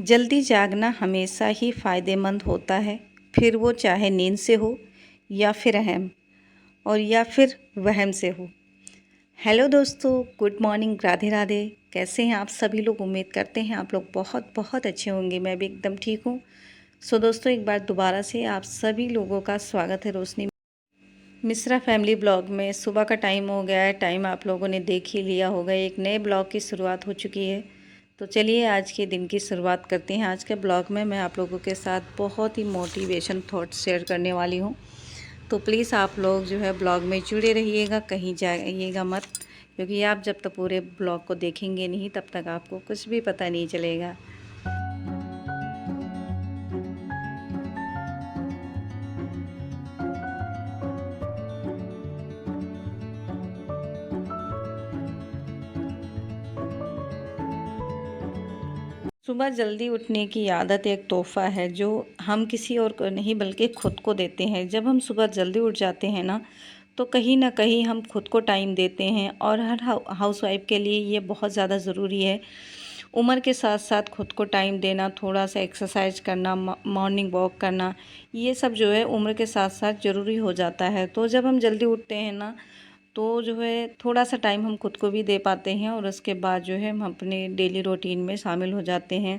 जल्दी जागना हमेशा ही फ़ायदेमंद होता है, फिर वो चाहे नींद से हो या फिर अहम और या फिर वहम से हो। हेलो दोस्तों, गुड मॉर्निंग, राधे राधे। कैसे हैं आप सभी लोग? उम्मीद करते हैं आप लोग बहुत बहुत अच्छे होंगे। मैं भी एकदम ठीक हूँ। सो दोस्तों, एक बार दोबारा से आप सभी लोगों का स्वागत है रोशनी मिश्रा फैमिली ब्लॉग में। सुबह का टाइम हो गया है, टाइम आप लोगों ने देख ही लिया होगा। एक नए ब्लॉग की शुरुआत हो चुकी है। तो चलिए आज के दिन की शुरुआत करते हैं। आज के ब्लॉग में मैं आप लोगों के साथ बहुत ही मोटिवेशन थॉट्स शेयर करने वाली हूँ। तो प्लीज़ आप लोग जो है ब्लॉग में जुड़े रहिएगा, कहीं जाइएगा मत, क्योंकि आप जब तक पूरे ब्लॉग को देखेंगे नहीं तब तक आपको कुछ भी पता नहीं चलेगा। सुबह जल्दी उठने की आदत एक तोहफ़ा है जो हम किसी और को नहीं बल्कि खुद को देते हैं। जब हम सुबह जल्दी उठ जाते हैं तो कहीं ना कहीं हम खुद को टाइम देते हैं, और हर हाउसवाइफ के लिए ये बहुत ज़्यादा ज़रूरी है। उम्र के साथ साथ खुद को टाइम देना, थोड़ा सा एक्सरसाइज करना, मॉर्निंग वॉक करना, ये सब जो है उम्र के साथ साथ ज़रूरी हो जाता है। तो जब हम जल्दी उठते हैं तो जो है थोड़ा सा टाइम हम खुद को भी दे पाते हैं, और उसके बाद जो है हम अपने डेली रूटीन में शामिल हो जाते हैं।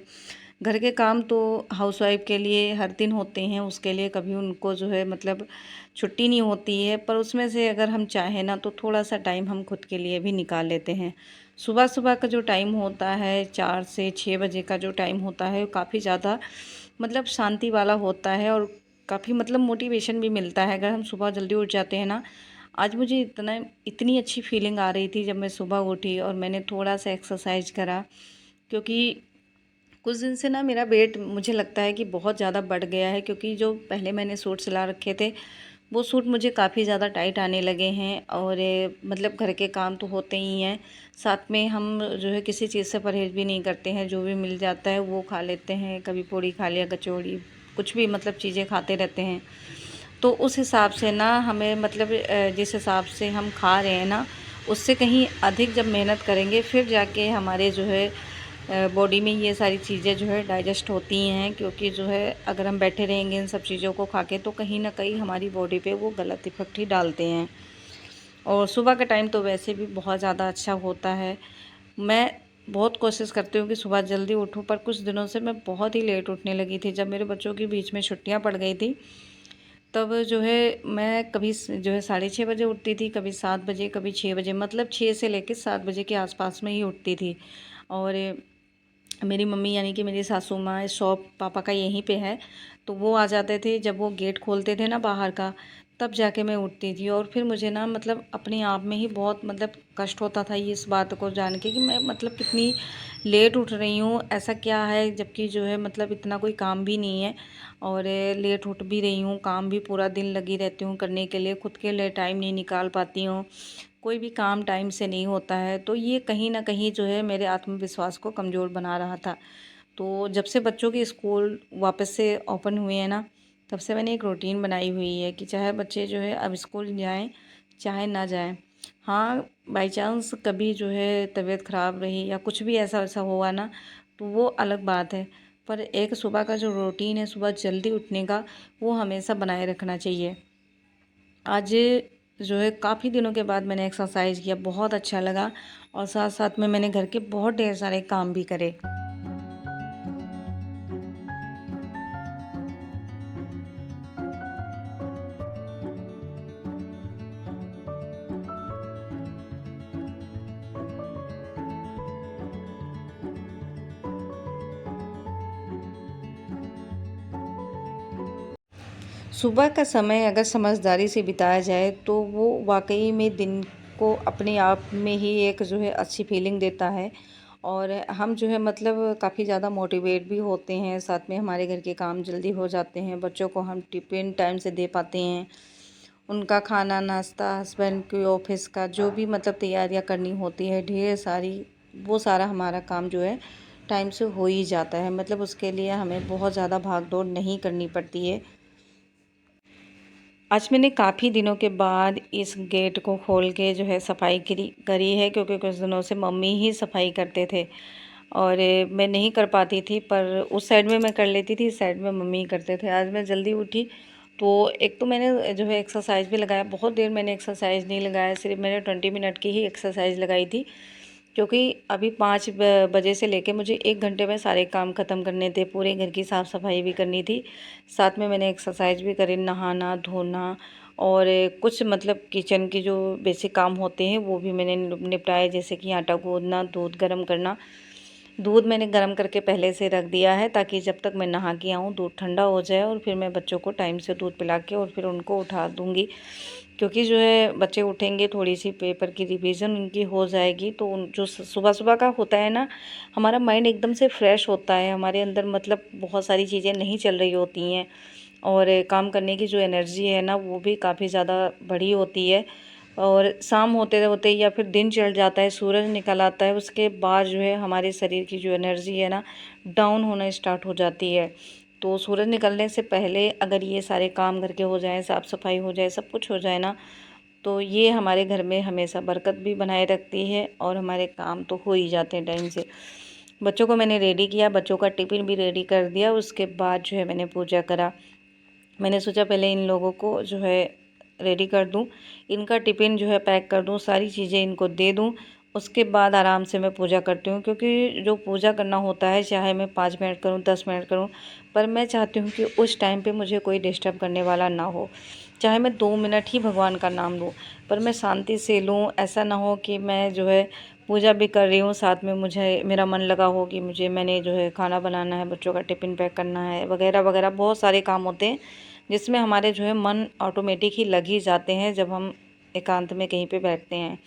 घर के काम तो हाउसवाइफ के लिए हर दिन होते हैं, उसके लिए कभी उनको जो है मतलब छुट्टी नहीं होती है। पर उसमें से अगर हम चाहें तो थोड़ा सा टाइम हम खुद के लिए भी निकाल लेते हैं। सुबह सुबह का जो टाइम होता है, 4 से 6 बजे का जो टाइम होता है, वो काफ़ी ज़्यादा मतलब शांति वाला होता है, और काफ़ी मतलब मोटिवेशन भी मिलता है अगर हम सुबह जल्दी उठ जाते हैं। आज मुझे इतनी अच्छी फीलिंग आ रही थी जब मैं सुबह उठी और मैंने थोड़ा सा एक्सरसाइज करा, क्योंकि कुछ दिन से मेरा वेट मुझे लगता है कि बहुत ज़्यादा बढ़ गया है। क्योंकि जो पहले मैंने सूट सिला रखे थे वो सूट मुझे काफ़ी ज़्यादा टाइट आने लगे हैं, और मतलब घर के काम तो होते ही हैं, साथ में हम जो है किसी चीज़ से परहेज़ भी नहीं करते हैं। जो भी मिल जाता है वो खा लेते हैं, कभी पूड़ी खा लिया, कचौड़ी, कुछ भी मतलब चीज़ें खाते रहते हैं। तो उस हिसाब से हमें मतलब जिस हिसाब से हम खा रहे हैं उससे कहीं अधिक जब मेहनत करेंगे फिर जाके हमारे जो है बॉडी में ये सारी चीज़ें जो है डाइजेस्ट होती हैं। क्योंकि जो है अगर हम बैठे रहेंगे इन सब चीज़ों को खा के तो कहीं ना कहीं हमारी बॉडी पे वो गलत इफेक्ट ही डालते हैं। और सुबह का टाइम तो वैसे भी बहुत ज़्यादा अच्छा होता है। मैं बहुत कोशिश करती हूँ कि सुबह जल्दी उठूँ, पर कुछ दिनों से मैं बहुत ही लेट उठने लगी थी। जब मेरे बच्चों के बीच में छुट्टियाँ पड़ गई थी तब जो है मैं कभी जो है 6:30 बजे उठती थी, कभी 7 बजे, कभी 6 बजे, मतलब 6 से लेकर 7 बजे के आसपास में ही उठती थी। और मेरी मम्मी यानी कि मेरी सासू माँ, शॉप पापा का यहीं पे है, तो वो आ जाते थे। जब वो गेट खोलते थे बाहर का, तब जाके मैं उठती थी। और फिर मुझे मतलब अपने आप में ही बहुत मतलब कष्ट होता था ये इस बात को जान के कि मैं मतलब कितनी लेट उठ रही हूँ, ऐसा क्या है, जबकि जो है मतलब इतना कोई काम भी नहीं है, और लेट उठ भी रही हूँ। काम भी पूरा दिन लगी रहती हूँ करने के लिए, खुद के लिए टाइम नहीं निकाल पाती हूँ, कोई भी काम टाइम से नहीं होता है। तो ये कहीं ना कहीं जो है मेरे आत्मविश्वास को कमज़ोर बना रहा था। तो जब से बच्चों के स्कूल वापस से ओपन हुए हैं तब से मैंने एक रूटीन बनाई हुई है कि चाहे बच्चे जो है अब स्कूल जाएं चाहे ना जाएं। हाँ, बाई चांस कभी जो है तबीयत ख़राब रही या कुछ भी ऐसा वैसा हुआ तो वो अलग बात है। पर एक सुबह का जो रूटीन है सुबह जल्दी उठने का, वो हमेशा बनाए रखना चाहिए। आज जो है काफ़ी दिनों के बाद मैंने एक्सरसाइज किया, बहुत अच्छा लगा, और साथ साथ में मैंने घर के बहुत ढेर सारे काम भी करे। सुबह का समय अगर समझदारी से बिताया जाए तो वो वाकई में दिन को अपने आप में ही एक जो है अच्छी फीलिंग देता है, और हम जो है मतलब काफ़ी ज़्यादा मोटिवेट भी होते हैं। साथ में हमारे घर के काम जल्दी हो जाते हैं, बच्चों को हम टिफ़िन टाइम से दे पाते हैं, उनका खाना नाश्ता, हस्बैंड के ऑफिस का जो भी मतलब तैयारियां करनी होती है ढेर सारी, वो सारा हमारा काम जो है टाइम से हो ही जाता है। मतलब उसके लिए हमें बहुत ज़्यादा भाग दौड़ नहीं करनी पड़ती है। आज मैंने काफ़ी दिनों के बाद इस गेट को खोल के जो है सफाई करी है, क्योंकि कुछ दिनों से मम्मी ही सफाई करते थे। और मैं नहीं कर पाती थी, पर उस साइड में मैं कर लेती थी, इस साइड में मम्मी करते थे। आज मैं जल्दी उठी तो एक तो मैंने जो है एक्सरसाइज भी लगाया, बहुत देर मैंने एक्सरसाइज नहीं लगाया, सिर्फ मैंने 20 मिनट की ही एक्सरसाइज लगाई थी, क्योंकि अभी 5 बजे से लेके मुझे 1 घंटे में सारे काम ख़त्म करने थे, पूरे घर की साफ़ सफाई भी करनी थी, साथ में मैंने एक्सरसाइज भी करी, नहाना धोना और कुछ मतलब किचन के जो बेसिक काम होते हैं वो भी मैंने निपटाए, जैसे कि आटा गूँदना, दूध गर्म करना। दूध मैंने गर्म करके पहले से रख दिया है, ताकि जब तक मैं नहा के आऊँ दूध ठंडा हो जाए और फिर मैं बच्चों को टाइम से दूध पिला के और फिर उनको उठा दूँगी, क्योंकि जो है बच्चे उठेंगे थोड़ी सी पेपर की रिवीजन उनकी हो जाएगी, तो जो सुबह सुबह का होता है ना, हमारा माइंड एकदम से फ्रेश होता है, हमारे अंदर मतलब बहुत सारी चीज़ें नहीं चल रही होती हैं और काम करने की जो एनर्जी है ना वो भी काफ़ी ज़्यादा बड़ी होती है। और शाम होते होते या फिर दिन चढ़ जाता है, सूरज निकल आता है, उसके बाद जो है हमारे शरीर की जो एनर्जी है ना डाउन होना स्टार्ट हो जाती है। तो सूरज निकलने से पहले अगर ये सारे काम घर के हो जाएं, साफ़ सफाई हो जाए, सब कुछ हो जाए ना, तो ये हमारे घर में हमेशा बरकत भी बनाए रखती है और हमारे काम तो हो ही जाते हैं टाइम से। बच्चों को मैंने रेडी किया, बच्चों का टिफ़िन भी रेडी कर दिया, उसके बाद जो है मैंने पूजा करा। मैंने सोचा पहले इन लोगों को जो है रेडी कर दूं, इनका टिफ़िन जो है पैक कर दूं, सारी चीज़ें इनको दे दूं, उसके बाद आराम से मैं पूजा करती हूँ, क्योंकि जो पूजा करना होता है चाहे मैं 5 मिनट करूँ 10 मिनट करूँ, पर मैं चाहती हूँ कि उस टाइम पे मुझे कोई डिस्टर्ब करने वाला ना हो, चाहे मैं 2 मिनट ही भगवान का नाम लूँ, पर मैं शांति से लूँ। ऐसा ना हो कि मैं जो है पूजा भी कर रही हूँ, साथ में मुझे मेरा मन लगा हो कि मैंने जो है खाना बनाना है, बच्चों का टिफ़िन पैक करना है, वगैरह वगैरह बहुत सारे काम होते हैं जिसमें हमारे जो है मन ऑटोमेटिक ही लग ही जाते हैं जब हम एकांत में कहीं पे बैठते हैं।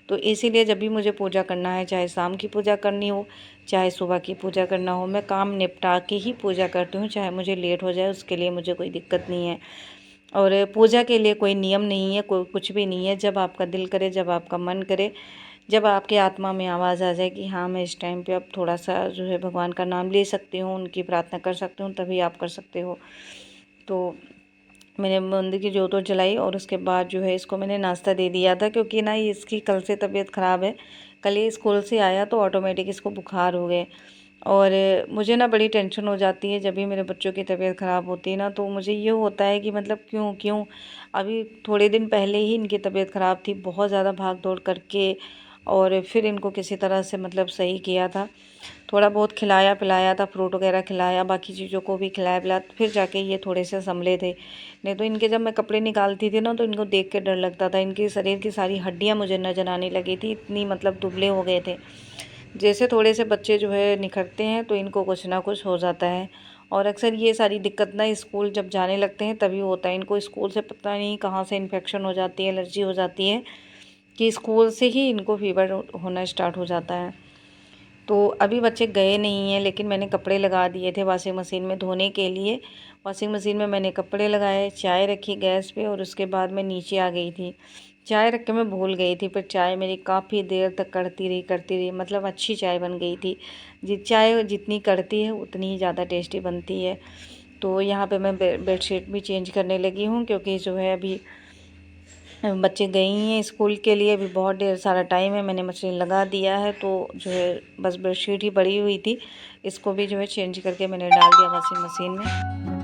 तो इसीलिए जब भी मुझे पूजा करना है, चाहे शाम की पूजा करनी हो चाहे सुबह की पूजा करना हो, मैं काम निपटा के ही पूजा करती हूँ, चाहे मुझे लेट हो जाए उसके लिए मुझे कोई दिक्कत नहीं है। और पूजा के लिए कोई नियम नहीं है, कोई कुछ भी नहीं है, जब आपका दिल करे, जब आपका मन करे, जब आपके आत्मा में आवाज़ आ जाए कि हाँ मैं इस टाइम पे अब थोड़ा सा जो है भगवान का नाम ले सकती हूँ, उनकी प्रार्थना कर सकती हूँ, तभी आप कर सकते हो। तो मैंने मंदिर की जोत वोत जलाई और उसके बाद जो है इसको मैंने नाश्ता दे दिया था, क्योंकि ना ये इसकी कल से तबीयत ख़राब है, कल ये स्कूल से आया तो ऑटोमेटिक इसको बुखार हो गए। और मुझे ना बड़ी टेंशन हो जाती है जब भी मेरे बच्चों की तबीयत ख़राब होती है ना, तो मुझे ये होता है कि मतलब क्यों क्यों। अभी थोड़े दिन पहले ही इनकी तबीयत ख़राब थी, बहुत ज़्यादा भाग दौड़ करके और फिर इनको किसी तरह से मतलब सही किया था, थोड़ा बहुत खिलाया पिलाया था, फ्रूट वगैरह खिलाया, बाकी चीज़ों को भी खिलाया पिलाया, फिर जाके ये थोड़े से संभले थे। नहीं तो इनके जब मैं कपड़े निकालती थी ना तो इनको देख के डर लगता था, इनके शरीर की सारी हड्डियाँ मुझे नज़र आने लगी थी, इतनी मतलब दुबले हो गए थे। जैसे थोड़े से बच्चे जो है निखरते हैं तो इनको कुछ ना कुछ हो जाता है। और अक्सर ये सारी दिक्कत ना स्कूल जब जाने लगते हैं तभी होता है, इनको स्कूल से पता नहीं कहाँ से इन्फेक्शन हो जाती है, एलर्जी हो जाती है, कि स्कूल से ही इनको फीवर होना स्टार्ट हो जाता है। तो अभी बच्चे गए नहीं हैं, लेकिन मैंने कपड़े लगा दिए थे वॉशिंग मशीन में धोने के लिए। वॉशिंग मशीन में मैंने कपड़े लगाए, चाय रखी गैस पे और उसके बाद मैं नीचे आ गई थी। चाय रख के मैं भूल गई थी, फिर चाय मेरी काफ़ी देर तक करती रही, मतलब अच्छी चाय बन गई थी। चाय जितनी कड़ती है उतनी ही ज़्यादा टेस्टी बनती है। तो यहाँ पे मैं बेडशीट भी चेंज करने लगी हूँ, क्योंकि जो है अभी बच्चे गए ही हैं स्कूल के लिए, अभी बहुत ढेर सारा टाइम है, मैंने मशीन लगा दिया है, तो जो है बस बेडशीट ही पड़ी हुई थी, इसको भी जो है चेंज करके मैंने डाल दिया वॉशिंग मशीन में।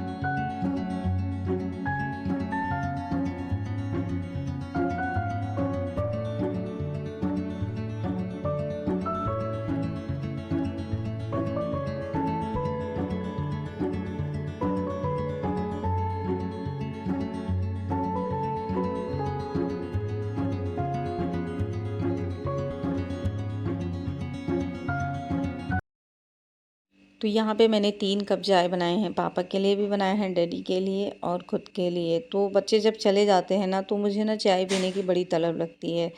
तो यहाँ पे मैंने 3 कप चाय बनाए हैं, पापा के लिए भी बनाए हैं, डैडी के लिए और ख़ुद के लिए। तो बच्चे जब चले जाते हैं ना तो मुझे ना चाय पीने की बड़ी तलब लगती है,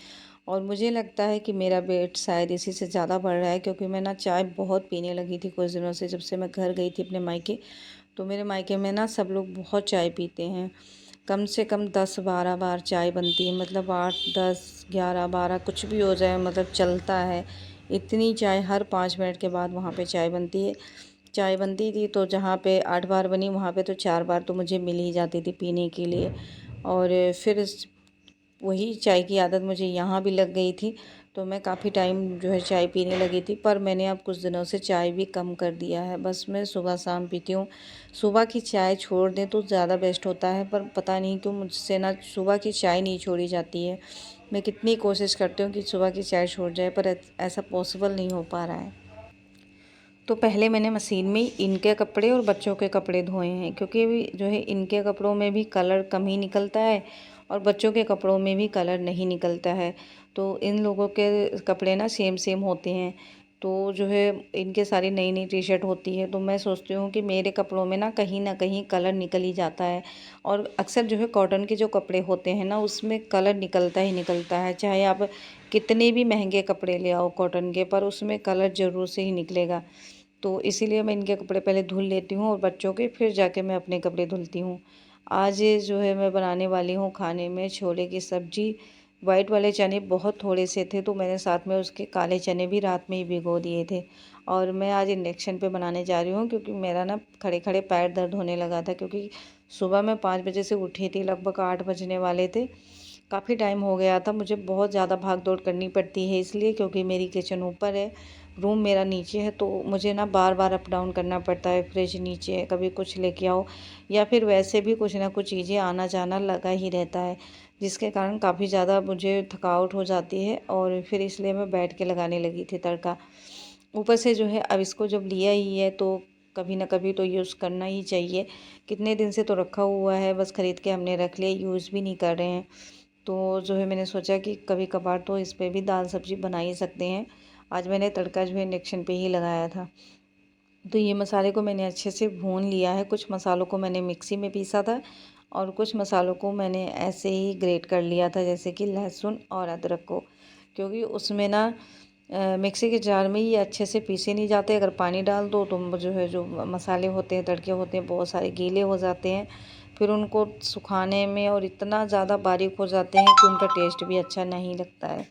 और मुझे लगता है कि मेरा वेट शायद इसी से ज़्यादा बढ़ रहा है, क्योंकि मैं ना चाय बहुत पीने लगी थी कुछ दिनों से, जब से मैं घर गई थी अपने मायके। तो मेरे मायके में ना सब लोग बहुत चाय पीते हैं, कम से कम 10-12 बार चाय बनती है, मतलब 8-10-11-12 कुछ भी हो जाए, मतलब चलता है। इतनी चाय हर 5 मिनट के बाद वहाँ पे चाय बनती है। चाय बनती थी तो जहाँ पे 8 बार बनी वहाँ पे तो 4 बार तो मुझे मिल ही जाती थी पीने के लिए। और फिर वही चाय की आदत मुझे यहाँ भी लग गई थी, तो मैं काफ़ी टाइम जो है चाय पीने लगी थी। पर मैंने अब कुछ दिनों से चाय भी कम कर दिया है, बस मैं सुबह शाम पीती हूँ। सुबह की चाय छोड़ दें तो ज़्यादा बेस्ट होता है, पर पता नहीं क्यों मुझसे ना सुबह की चाय नहीं छोड़ी जाती है। मैं कितनी कोशिश करती हूँ कि सुबह की चाय छूट जाए, पर ऐसा पॉसिबल नहीं हो पा रहा है। तो पहले मैंने मशीन में इनके कपड़े और बच्चों के कपड़े धोए हैं, क्योंकि जो है इनके कपड़ों में भी कलर कम ही निकलता है और बच्चों के कपड़ों में भी कलर नहीं निकलता है। तो इन लोगों के कपड़े ना सेम सेम होते हैं, तो जो है इनके सारी नई नई टी शर्ट होती है, तो मैं सोचती हूँ कि मेरे कपड़ों में ना कहीं कलर निकल ही जाता है। और अक्सर जो है कॉटन के जो कपड़े होते हैं ना, उसमें कलर निकलता ही निकलता है, चाहे आप कितने भी महंगे कपड़े ले आओ कॉटन के, पर उसमें कलर ज़रूर से ही निकलेगा। तो इसीलिए मैं इनके कपड़े पहले धुल लेती हूँ और बच्चों के फिर जाके मैं अपने कपड़े धुलती हूँ। आज जो है मैं बनाने वाली हूँ खाने में छोले की सब्ज़ी। वाइट वाले चने बहुत थोड़े से थे, तो मैंने साथ में उसके काले चने भी रात में ही भिगो दिए थे। और मैं आज इंडक्शन पे बनाने जा रही हूँ, क्योंकि मेरा ना खड़े खड़े पैर दर्द होने लगा था, क्योंकि सुबह मैं 5 बजे से उठी थी, लगभग 8 बजने वाले थे। काफ़ी टाइम हो गया था, मुझे बहुत ज़्यादा भाग दौड़ करनी पड़ती है इसलिए, क्योंकि मेरी किचन ऊपर है, रूम मेरा नीचे है, तो मुझे ना बार बार अप डाउन करना पड़ता है। फ्रिज नीचे है, कभी कुछ लेके आओ, या फिर वैसे भी कुछ ना कुछ चीज़ें आना जाना लगा ही रहता है, जिसके कारण काफ़ी ज़्यादा मुझे थकावट हो जाती है, और फिर इसलिए मैं बैठ के लगाने लगी थी तड़का। ऊपर से जो है अब इसको जब लिया ही है तो कभी ना कभी तो यूज़ करना ही चाहिए। कितने दिन से तो रखा हुआ है, बस ख़रीद के हमने रख लिया, यूज़ भी नहीं कर रहे हैं। तो जो है मैंने सोचा कि कभी कभार तो इस पे भी दाल सब्ज़ी बना ही सकते हैं। आज मैंने तड़का जो है इंडक्शन पे ही लगाया था। तो ये मसाले को मैंने अच्छे से भून लिया है। कुछ मसालों को मैंने मिक्सी में पीसा था और कुछ मसालों को मैंने ऐसे ही ग्रेट कर लिया था, जैसे कि लहसुन और अदरक को, क्योंकि उसमें ना मिक्सी के जार में ये अच्छे से पीसे नहीं जाते। अगर पानी डाल दो तो जो है जो मसाले होते हैं, तड़के होते हैं, बहुत सारे गीले हो जाते हैं। फिर उनको सुखाने में और इतना ज़्यादा बारीक हो जाते हैं कि उनका टेस्ट भी अच्छा नहीं लगता है।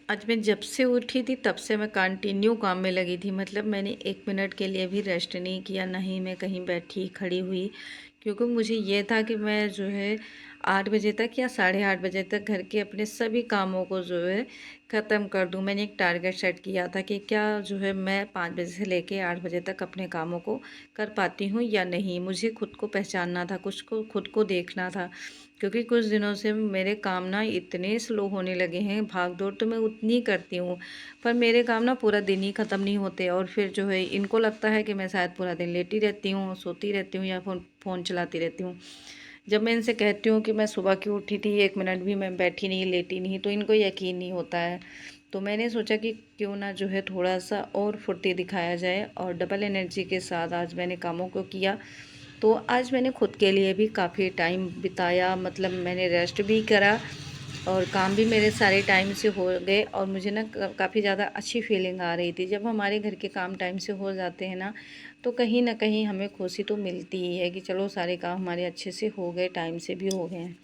आज मैं जब से उठी थी तब से मैं कंटिन्यू काम में लगी थी, मतलब मैंने 1 मिनट के लिए भी रेस्ट नहीं किया, ना ही मैं कहीं बैठी खड़ी हुई, क्योंकि मुझे ये था कि मैं जो है 8 बजे तक या 8:30 बजे तक घर के अपने सभी कामों को जो है ख़त्म कर दूं। मैंने एक टारगेट सेट किया था कि क्या जो है मैं 5 बजे से लेके 8 बजे तक अपने कामों को कर पाती हूँ या नहीं। मुझे खुद को पहचानना था, कुछ को खुद को देखना था, क्योंकि कुछ दिनों से मेरे काम ना इतने स्लो होने लगे हैं। भाग दौड़ तो मैं उतनी करती हूँ, पर मेरे काम ना पूरा दिन ही ख़त्म नहीं होते, और फिर जो है इनको लगता है कि मैं शायद पूरा दिन लेटी रहती हूँ, सोती रहती हूँ या फ़ोन चलाती रहती हूँ। जब मैं इनसे कहती हूँ कि मैं सुबह की उठी थी, 1 मिनट भी मैं बैठी नहीं, लेटी नहीं, तो इनको यकीन नहीं होता है। तो मैंने सोचा कि क्यों ना जो है थोड़ा सा और फुर्ती दिखाया जाए, और डबल एनर्जी के साथ आज मैंने कामों को किया। तो आज मैंने खुद के लिए भी काफ़ी टाइम बिताया, मतलब मैंने रेस्ट भी करा और काम भी मेरे सारे टाइम से हो गए, और मुझे ना काफ़ी ज़्यादा अच्छी फीलिंग आ रही थी। जब हमारे घर के काम टाइम से हो जाते हैं ना कहीं हमें खुशी तो मिलती ही है कि चलो सारे काम हमारे अच्छे से हो गए, टाइम से भी हो गए हैं।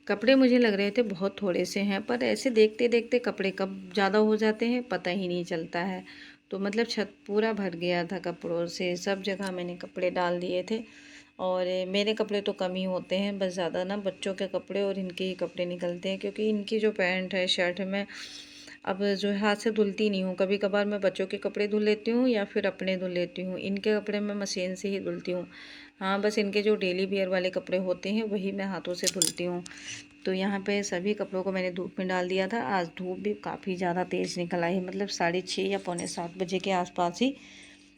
कपड़े मुझे लग रहे थे बहुत थोड़े से हैं, पर ऐसे देखते देखते कपड़े कब ज़्यादा हो जाते हैं पता ही नहीं चलता है। तो मतलब छत पूरा भर गया था कपड़ों से, सब जगह मैंने कपड़े डाल दिए थे। और मेरे कपड़े तो कम ही होते हैं, बस ज़्यादा ना बच्चों के कपड़े और इनके ही कपड़े निकलते हैं, क्योंकि इनकी जो पैंट है शर्ट है मैं अब जो है हाथ से धुलती नहीं हूँ। कभी कभार मैं बच्चों के कपड़े धुल लेती हूँ या फिर अपने धुल लेती हूँ, इनके कपड़े मैं मशीन से ही धुलती हूँ। हाँ, बस इनके जो डेली वियर वाले कपड़े होते हैं वही मैं हाथों से धुलती हूँ। तो यहाँ पे सभी कपड़ों को मैंने धूप में डाल दिया था। आज धूप भी काफ़ी ज़्यादा तेज़ निकल आई है, मतलब 6:30 या पौने 7 बजे के आसपास ही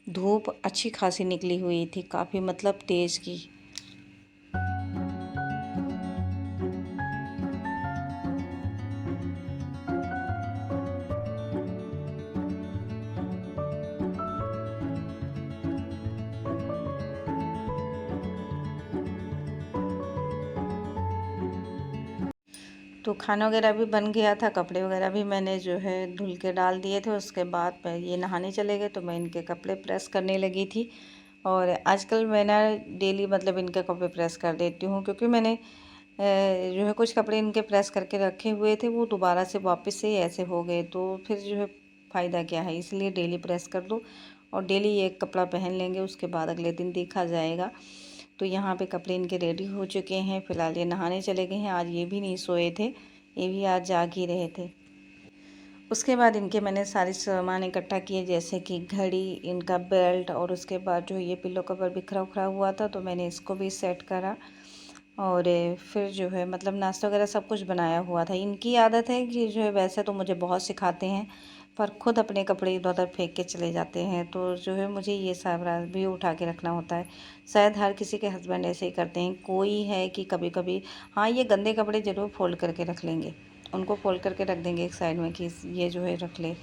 धूप अच्छी खासी निकली हुई थी, काफ़ी मतलब तेज़ की। तो खाना वगैरह भी बन गया था, कपड़े वगैरह भी मैंने जो है धुल के डाल दिए थे। उसके बाद ये नहाने चले गए, तो मैं इनके कपड़े प्रेस करने लगी थी। और आजकल मैं ना डेली मतलब इनके कपड़े प्रेस कर देती हूँ, क्योंकि मैंने जो है कुछ कपड़े इनके प्रेस करके रखे हुए थे, वो दोबारा से वापस से ऐसे हो गए, तो फिर जो है फ़ायदा क्या है। इसलिए डेली प्रेस कर दो और डेली एक कपड़ा पहन लेंगे, उसके बाद अगले दिन देखा जाएगा। तो यहाँ पे कपड़े इनके रेडी हो चुके हैं। फ़िलहाल ये नहाने चले गए हैं। आज ये भी नहीं सोए थे, ये भी आज जाग ही रहे थे। उसके बाद इनके मैंने सारे सामान इकट्ठा किए, जैसे कि घड़ी, इनका बेल्ट, और उसके बाद जो ये पिल्लो कवर बिखरा उखरा हुआ था तो मैंने इसको भी सेट करा। और फिर जो है मतलब नाश्ता वगैरह सब कुछ बनाया हुआ था। इनकी आदत है कि जो है वैसे तो मुझे बहुत सिखाते हैं, पर खुद अपने कपड़े इधर उधर फेंक के चले जाते हैं, तो जो है मुझे ये सब भी उठा के रखना होता है। शायद हर किसी के हस्बैंड ऐसे ही करते हैं। कोई है कि कभी कभी हाँ, ये गंदे कपड़े ज़रूर फोल्ड करके रख लेंगे, उनको फोल्ड करके रख देंगे एक साइड में कि ये जो है रख ले।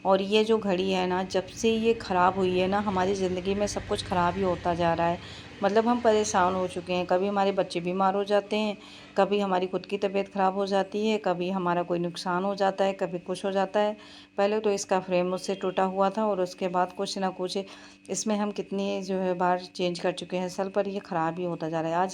और ये जो घड़ी है ना, जब से ये ख़राब हुई है ना, हमारी ज़िंदगी में सब कुछ ख़राब ही होता जा रहा है। मतलब हम परेशान हो चुके हैं। कभी हमारे बच्चे बीमार हो जाते हैं, कभी हमारी खुद की तबीयत ख़राब हो जाती है, कभी हमारा कोई नुकसान हो जाता है, कभी कुछ हो जाता है। पहले तो इसका फ्रेम मुझसे टूटा हुआ था और उसके बाद कुछ ना कुछ इसमें हम कितनी जो है बार चेंज कर चुके हैं, असल पर ये ख़राब ही होता जा रहा है। आज